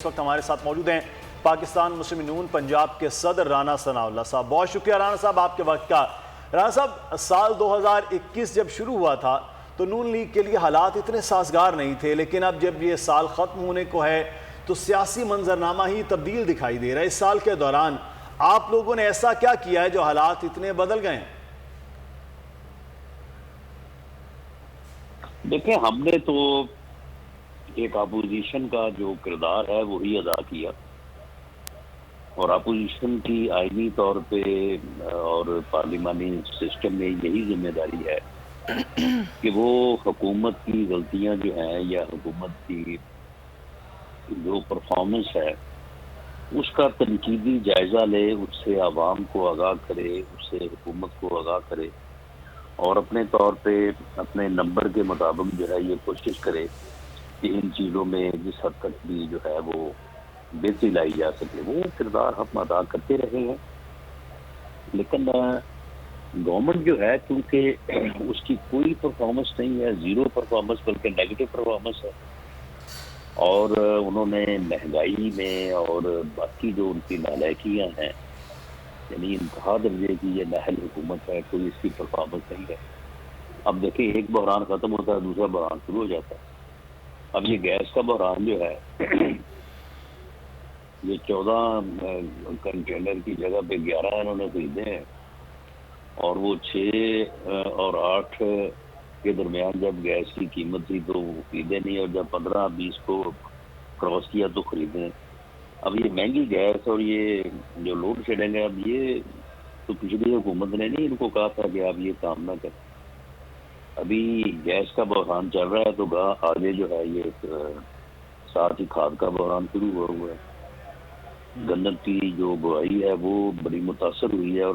اس وقت ہمارے ساتھ موجود ہیں پاکستان مسلم نون پنجاب کے صدر رانا ثناءاللہ صاحب. بہت شکریہ رانا صاحب آپ کے وقت کا. رانا صاحب، سال 2021 جب شروع ہوا تھا تو نون لیگ کے لیے حالات اتنے سازگار نہیں تھے، لیکن اب جب یہ سال ختم ہونے کو ہے تو سیاسی منظرنامہ ہی تبدیل دکھائی دے رہا ہے. اس سال کے دوران آپ لوگوں نے ایسا کیا کیا ہے جو حالات اتنے بدل گئے ہیں؟ دیکھیں، ہم نے تو ایک اپوزیشن کا جو کردار ہے وہی ادا کیا، اور اپوزیشن کی آئینی طور پہ اور پارلیمانی سسٹم میں یہی ذمہ داری ہے کہ وہ حکومت کی غلطیاں جو ہیں یا حکومت کی جو پرفارمنس ہے اس کا تنقیدی جائزہ لے، اس سے عوام کو آگاہ کرے، اس سے حکومت کو آگاہ کرے، اور اپنے طور پہ اپنے نمبر کے مطابق جو ہے یہ کوشش کرے کہ ان چیزوں میں جس حد تک بھی جو ہے وہ بہتری لائی جا سکے. وہ کردار ہم ادا کرتے رہے ہیں، لیکن گورنمنٹ جو ہے کیونکہ اس کی کوئی پرفارمنس نہیں ہے، زیرو پرفارمنس بلکہ نیگیٹو پرفارمنس ہے، اور انہوں نے مہنگائی میں اور باقی جو ان کی نالائکیاں ہیں، یعنی انتہا درجے کی یہ نااہل حکومت ہے، کوئی اس کی پرفارمنس نہیں ہے. اب دیکھیں، ایک بحران ختم ہوتا ہے دوسرا بحران شروع ہو جاتا ہے. اب یہ گیس کا بحران جو ہے یہ 14 کنٹینر کی جگہ پہ 11 انہوں نے خریدے ہیں، اور وہ 6 اور 8 کے درمیان جب گیس کی قیمت تھی تو وہ خریدے نہیں، اور جب 15-20 کو کراس کیا تو خریدے. اب یہ مہنگی گیس اور یہ جو لوڈ شیڈنگ ہے، اب یہ تو پچھلی حکومت نے نہیں ان کو کہا تھا کہ آپ یہ کام نہ کریں. ابھی گیس کا بحران چل رہا ہے تو آگے جو ہے یہ ساتھ ہی کھاد کا بحران شروع ہوا ہے. گندم کی جو بوائی ہے وہ بڑی متاثر ہوئی ہے، اور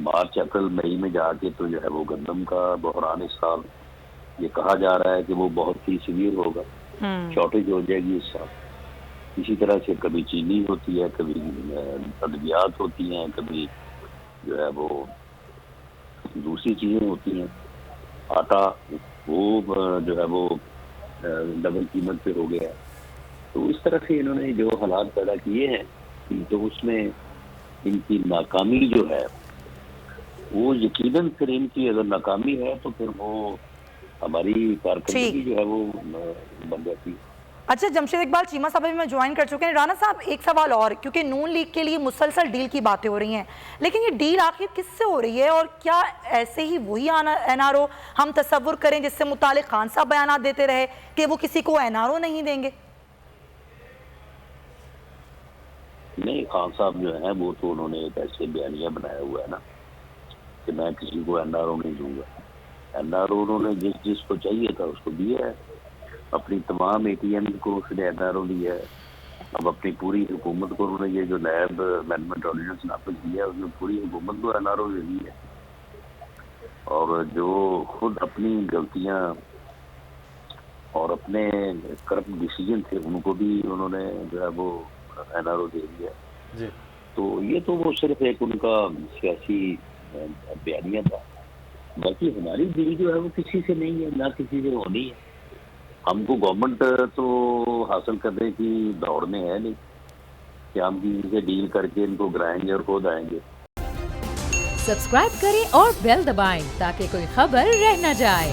مارچ اپریل مئی میں جا کے تو جو ہے وہ گندم کا بحران اس سال یہ کہا جا رہا ہے کہ وہ بہت ہی سیویئر ہوگا، شارٹیج ہو جائے گی اس سال. اسی طرح سے کبھی چینی ہوتی ہے، کبھی ادویات ہوتی ہیں، کبھی جو ہے وہ دوسری چیزیں ہوتی ہیں. آٹا وہ جو ہے وہ ڈبل قیمت پہ ہو گیا. تو اس طرح سے انہوں نے جو حالات پیدا کیے ہیں تو اس میں ان کی ناکامی جو ہے وہ یقیناً پھر ان کی اگر ناکامی ہے تو پھر وہ ہماری کارکردگی جو ہے وہ بن جاتی ہے. اچھا، جمشید اقبال چیمہ صاحب بھی میں جوائن کر چکے ہیں. رانا صاحب، ایک سوال اور، کیونکہ نون لیگ کے لیے مسلسل ڈیل کی باتیں ہو رہی ہیں، لیکن یہ ڈیل آخر کس سے ہو رہی ہے؟ اور کیا ایسے ہی وہی این آر او ہم تصور کریں جس سے متعلق خان صاحب بیانات دیتے رہے کہ وہ کسی کو این آر او نہیں دیں گے؟ نہیں، خان صاحب جو ہیں وہ تو انہوں نے ایک ایسے بیانیہ بنایا ہوا ہے نا کہ میں کسی کو این آر او نہیں دوں گا. این آر او انہوں نے جس کو چاہیے تھا اس کو دیا ہے. اپنی تمام اے ٹی ایم کو اس نے این آر او دیا ہے. اب اپنی پوری حکومت کو انہوں نے یہ جو نیب امینڈمنٹ آرڈیننس نافذ کیا ہے اس نے پوری حکومت کو این آر او دے دی ہے. اور جو خود اپنی غلطیاں اور اپنے کرپٹ ڈیسیجن تھے ان کو بھی انہوں نے جو ہے وہ این آر او دے دیا. تو یہ تو وہ صرف ایک ان کا سیاسی بیانیہ تھا. باقی ہماری ڈیل جو ہے وہ کسی سے نہیں ہے، نہ کسی سے ہونی ہے. ہم کو گورنمنٹ تو حاصل کرنے کی دوڑ میں ہے نہیں کہ ہم کسی سے ڈیل کر کے ان کو گرائیں گے اور خود آئیں گے. سبسکرائب کریں اور بیل دبائیں تاکہ کوئی خبر رہ نہ جائے.